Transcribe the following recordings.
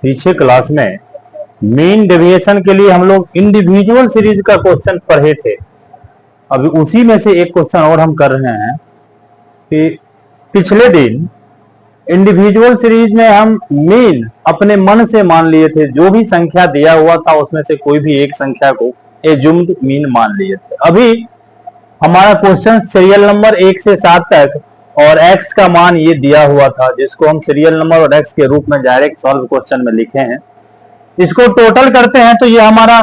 पीछे क्लास में mean deviation के लिए हम लोग इंडिविजुअल सीरीज का क्वेश्चन पढ़े थे। अभी उसी में से एक क्वेश्चन और हम कर रहे हैं कि पिछले दिन इंडिविजुअल सीरीज में हम मीन अपने मन से मान लिए थे, जो भी संख्या दिया हुआ था उसमें से कोई भी एक संख्या को एज्यूम्ड मीन मान लिए थे। अभी हमारा क्वेश्चन सीरियल नंबर 1 से 7 तक और x का मान ये दिया हुआ था, जिसको हम सीरियल नंबर और x के रूप में डायरेक्ट सॉल्व क्वेश्चन में लिखे हैं। इसको टोटल करते हैं तो ये हमारा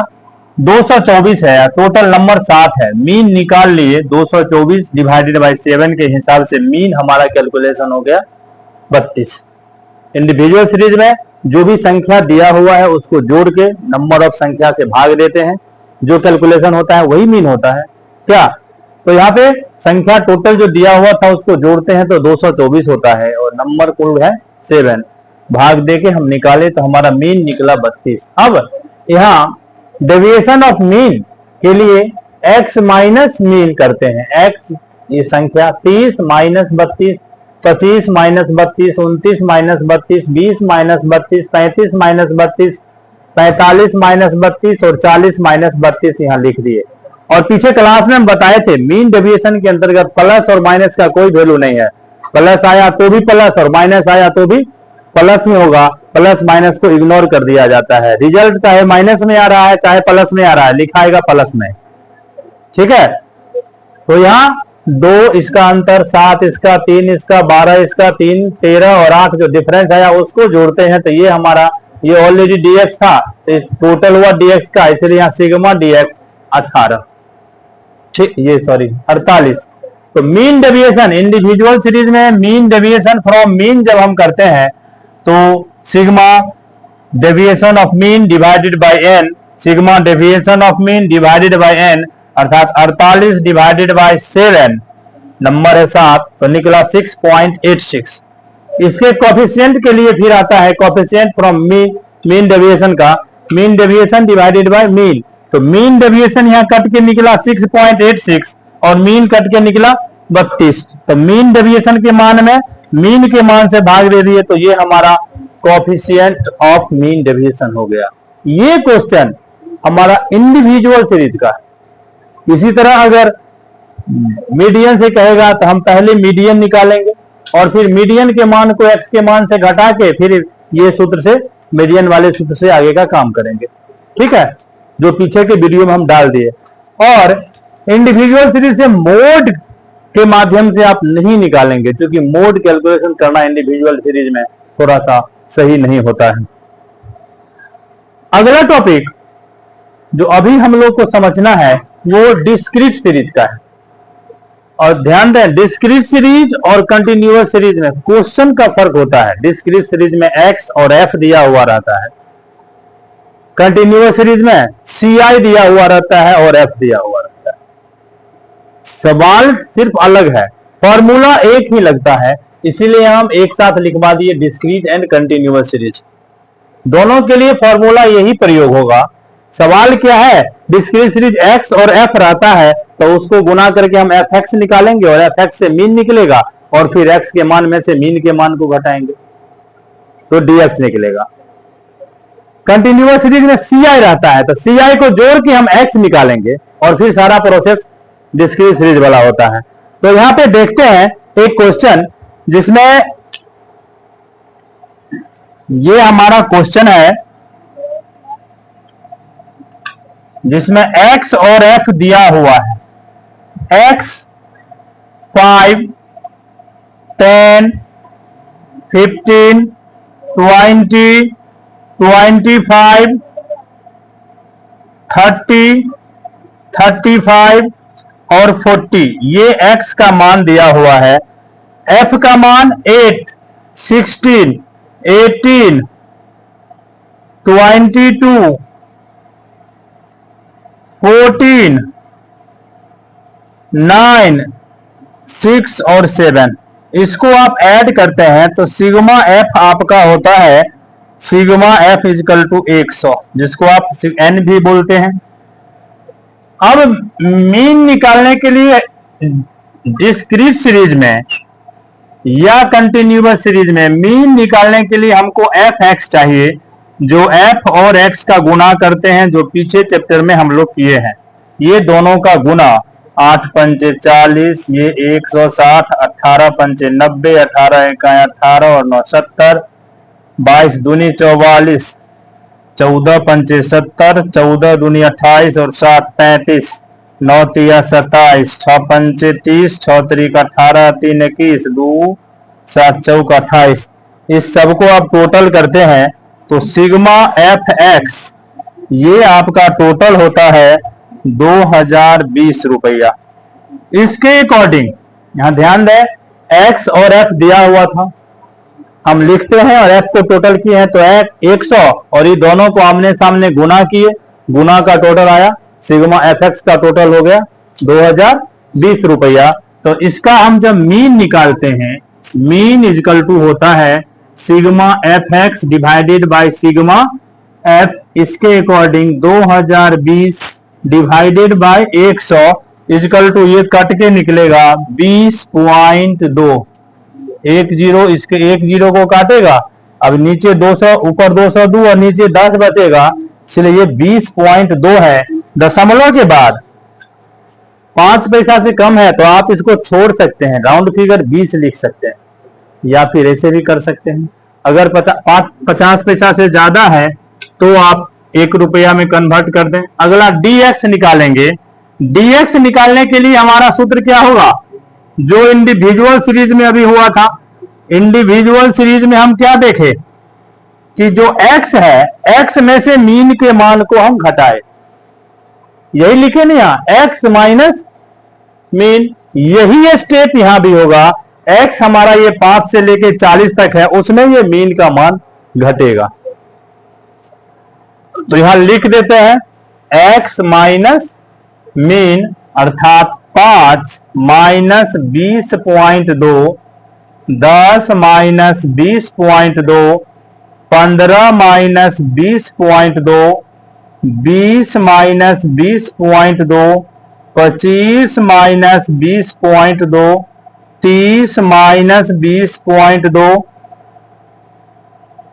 224 है, टोटल नंबर 7 है। मीन निकाल लिए 224 डिवाइडेड बाई 7 के हिसाब से मीन हमारा कैलकुलेशन हो गया 32। इंडिविजुअल सीरीज में जो भी संख्या दिया हुआ है उसको जोड़ के नंबर ऑफ संख्या से भाग देते हैं, जो कैलकुलेशन होता है वही मीन होता है क्या। तो यहाँ पे संख्या टोटल जो दिया हुआ था उसको जोड़ते हैं तो 224 होता है और नंबर कुल है 7, भाग दे के हम निकाले तो हमारा मीन निकला 32। अब यहाँ डेविएशन ऑफ मीन के लिए x माइनस मीन करते हैं। x ये संख्या 30 minus 32, 25 minus 32, 29 minus 32, 20 minus 32, 35 minus 32, 45 minus 32 और 40 माइनस 32 यहाँ लिख दिए। और पीछे क्लास में हम बताए थे मीन डेविएशन के अंतर्गत प्लस और माइनस का कोई वैल्यू नहीं है। प्लस आया तो भी प्लस और माइनस आया तो भी प्लस ही होगा, प्लस माइनस को इग्नोर कर दिया जाता है। रिजल्ट चाहे माइनस में आ रहा है चाहे प्लस में आ रहा है, लिखाएगा प्लस में, ठीक है। तो यहाँ 2 इसका अंतर, 7 इसका, 3 इसका, 12 इसका, 3, 13 और 8 जो डिफरेंस आया उसको जोड़ते हैं तो ये हमारा ये ऑलरेडी dx था, तो टोटल हुआ dx का, इसलिए यहाँ सिग्मा dx 18, ठीक, ये सॉरी 48। तो मीन डेविएशन इंडिविजुअल सीरीज में मीन डेविएशन फ्रॉम मीन जब हम करते हैं तो sigma deviation of mean divided by n, sigma deviation of mean divided by n अर्थात 48 डिवाइडेड बाय 7, नंबर है 7 तो निकला 6.86। इसके कोफिशिएंट के लिए फिर आता है कोफिशिएंट फ्रॉम मीन डेविएशन का, mean deviation divided by mean. तो मीन डेविएशन यहाँ कट के निकला 6.86 और मीन कट के निकला 32। तो मीन डेविएशन के मान में मीन के मान से भाग दे दिए तो ये हमारा कोफिशिएंट ऑफ मीन डेविएशन हो गया। ये क्वेश्चन हमारा इंडिविजुअल सीरीज का है। इसी तरह अगर मीडियन से कहेगा तो हम पहले मीडियन निकालेंगे और फिर मीडियन के मान को x के मान से घटा के फिर ये सूत्र से मीडियन वाले सूत्र से आगे का काम करेंगे, ठीक है, जो पीछे के वीडियो में हम डाल दिए। और इंडिविजुअल सीरीज से मोड के माध्यम से आप नहीं निकालेंगे क्योंकि मोड कैलकुलेशन करना इंडिविजुअल सीरीज में थोड़ा सा सही नहीं होता है। अगला टॉपिक जो अभी हम लोग को समझना है वो डिस्क्रीट सीरीज का है। और ध्यान दें डिस्क्रीट सीरीज और कंटिन्यूअस सीरीज में क्वेश्चन का फर्क होता है। डिस्क्रीट सीरीज में x और f दिया हुआ रहता है, कंटिन्यूअस सीरीज में ci दिया हुआ रहता है और f दिया हुआ रहता है। सवाल सिर्फ अलग है, फॉर्मूला एक ही लगता है, इसीलिए हम एक साथ लिखवा दिए डिस्क्रीट एंड कंटिन्यूअस सीरीज। दोनों के लिए फॉर्मूला यही प्रयोग होगा। सवाल क्या है, डिस्क्रीट सीरीज x और f रहता है तो उसको गुना करके हम fx निकालेंगे और fx से मीन निकलेगा और फिर x के मान में से मीन के मान को घटाएंगे तो dx निकलेगा। कंटिन्यूअस सीरीज में ci रहता है तो ci को जोड़ के हम x निकालेंगे और फिर सारा प्रोसेस डिस्क्रीट सीरीज वाला होता है। तो यहां पे देखते हैं एक क्वेश्चन जिसमें ये हमारा क्वेश्चन है जिसमें x और f दिया हुआ है। x 5, 10, 15, 20, 25, 30, 35 और 40 ये x का मान दिया हुआ है। f का मान 8, 16, 18, 22, 14, 9, 6 और 7 इसको आप ऐड करते हैं तो सिग्मा f आपका होता है सिग्मा f इजकल टू 100 जिसको आप n भी बोलते हैं। अब मीन निकालने के लिए डिस्क्रीट सीरीज में या कंटिन्यूअस सीरीज में मीन निकालने के लिए हमको fx चाहिए जो f और x का गुना करते हैं, जो पीछे चैप्टर में हम लोग किए हैं, ये दोनों का गुना 8 पंचे 40, ये 160, 18 पंचे 90, 18 एकाएं 18 और 9 70, 22 दूनी 44, 14 पंचे 70, 14 दूनी 28 और 7 35, 9 तिया 27, 6 पंचे 30, 6 त्रिक 18, 3 21, 2 7 चौक 28। इस सबको आप टोटल करते हैं तो सिग्मा एफ एक्स ये आपका टोटल होता है 2020 रुपया। इसके अकॉर्डिंग यहां ध्यान दें, एक्स और एफ दिया हुआ था, हम लिखते हैं और एफ को टोटल किए हैं तो 100 और ये दोनों को आमने सामने गुना किए, गुना का टोटल आया, सिग्मा एफ एक्स का टोटल हो गया 2020 रुपया। तो इसका हम जब मीन निकालते हैं, मीन इजकल टू होता है sigma F X divided by sigma F. इसके according 2020 divided by 100 equal to ये कट के निकलेगा 20.2। एक जीरो, इसके एक जीरो को काटेगा, अब नीचे 200 ऊपर 200 दो और नीचे 10 बचेगा, इसलिए ये 20.2 है। दशमलव के बाद 5 पैसा से कम है तो आप इसको छोड़ सकते हैं, राउंड फिगर 20 लिख सकते हैं, या फिर ऐसे भी कर सकते हैं। अगर 50 पैसा से ज्यादा है तो आप 1 रुपया में कन्वर्ट कर दें। अगला dx निकालेंगे। dx निकालने के लिए हमारा सूत्र क्या होगा, जो इंडिविजुअल सीरीज में अभी हुआ था। इंडिविजुअल सीरीज में हम क्या देखे कि जो x है, x में से मीन के मान को हम घटाए, यही लिखे नहीं, यहां x माइनस मीन, यही स्टेप यहां भी होगा। x हमारा ये 5 से लेके 40 तक है, उसमें ये मीन का मान घटेगा, तो यहां लिख देते हैं x माइनस मीन अर्थात 5 minus 20.2, 10 minus 20.2, 15 minus 20.2, 20 minus 20.2, 25 minus 20.2, 30 minus 20.2,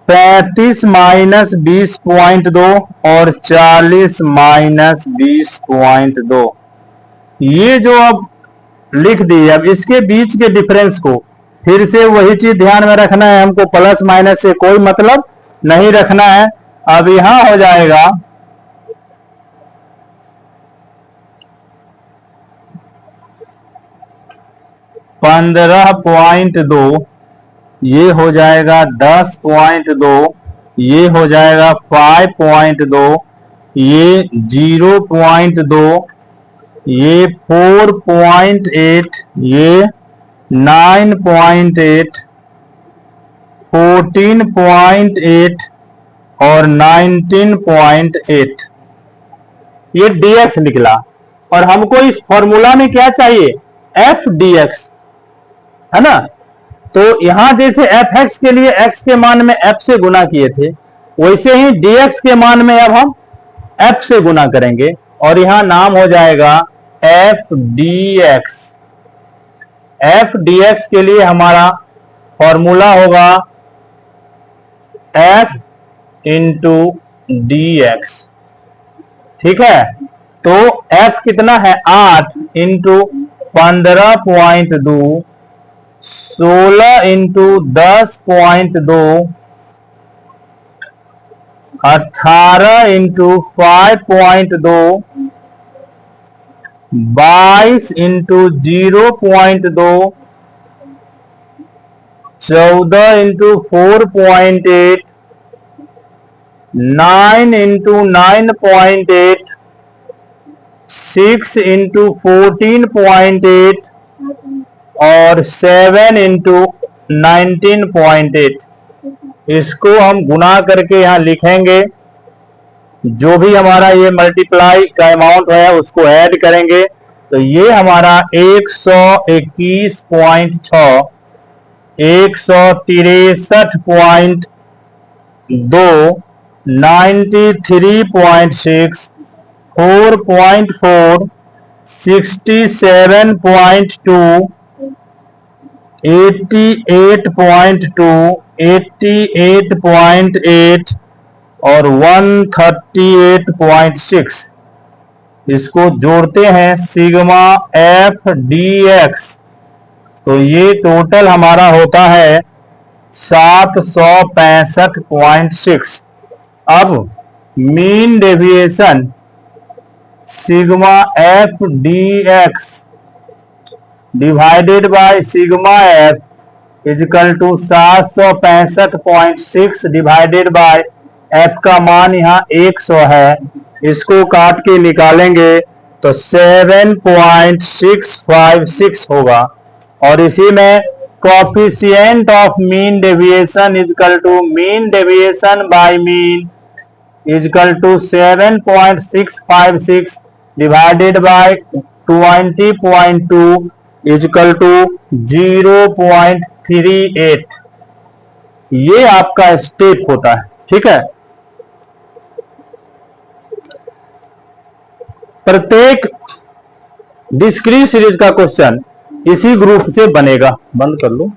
35 minus 20.2 और 40 माइनस 20.2। ये जो अब लिख दी, अब इसके बीच के डिफरेंस को फिर से वही चीज ध्यान में रखना है, हमको प्लस माइनस से कोई मतलब नहीं रखना है। अब यहां हो जाएगा 15.2, ये हो जाएगा 10.2, ये हो जाएगा 5.2, ये 0.2, ये 4.8, ये 9.8, 14.8 और 19.8। ये dx निकला और हमको इस फॉर्मूला में क्या चाहिए, f dx, है ना। तो यहां जैसे एफ एक्स के लिए x के मान में f से गुना किए थे, वैसे ही dx के मान में अब हम f से गुना करेंगे और यहां नाम हो जाएगा f dx। f dx के लिए हमारा फॉर्मूला होगा f इंटू dx, ठीक है। तो f कितना है, 8 into 15.2, 16 into 10.2, 18 into 5.2, 22 into 0.2, 14 into 4.8, 9 into 9.8, 6 into 14.8 और 7 इंटू 19.8। इसको हम गुना करके यहां लिखेंगे, जो भी हमारा ये मल्टीप्लाई का अमाउंट है उसको ऐड करेंगे, तो ये हमारा 121.6, 163.2, 93.6, 4.4, 67.2, 88.2, 88.8, और 138.6 इसको जोड़ते हैं सिग्मा एफ डी एक्स, तो ये टोटल हमारा होता है 765.6। अब mean deviation sigma F D X divided by sigma F is equal to 765.6 divided by F का मान यहाँ 100 है, इसको काट के निकालेंगे तो 7.656 होगा। और इसी में coefficient of mean deviation is equal to mean deviation by mean is equal to 7.656 divided by 20.2 is equal to 0.38। ये आपका स्टेप होता है, ठीक है। प्रत्येक डिस्क्रीट सीरीज का क्वेश्चन इसी ग्रुप से बनेगा। बंद कर लो।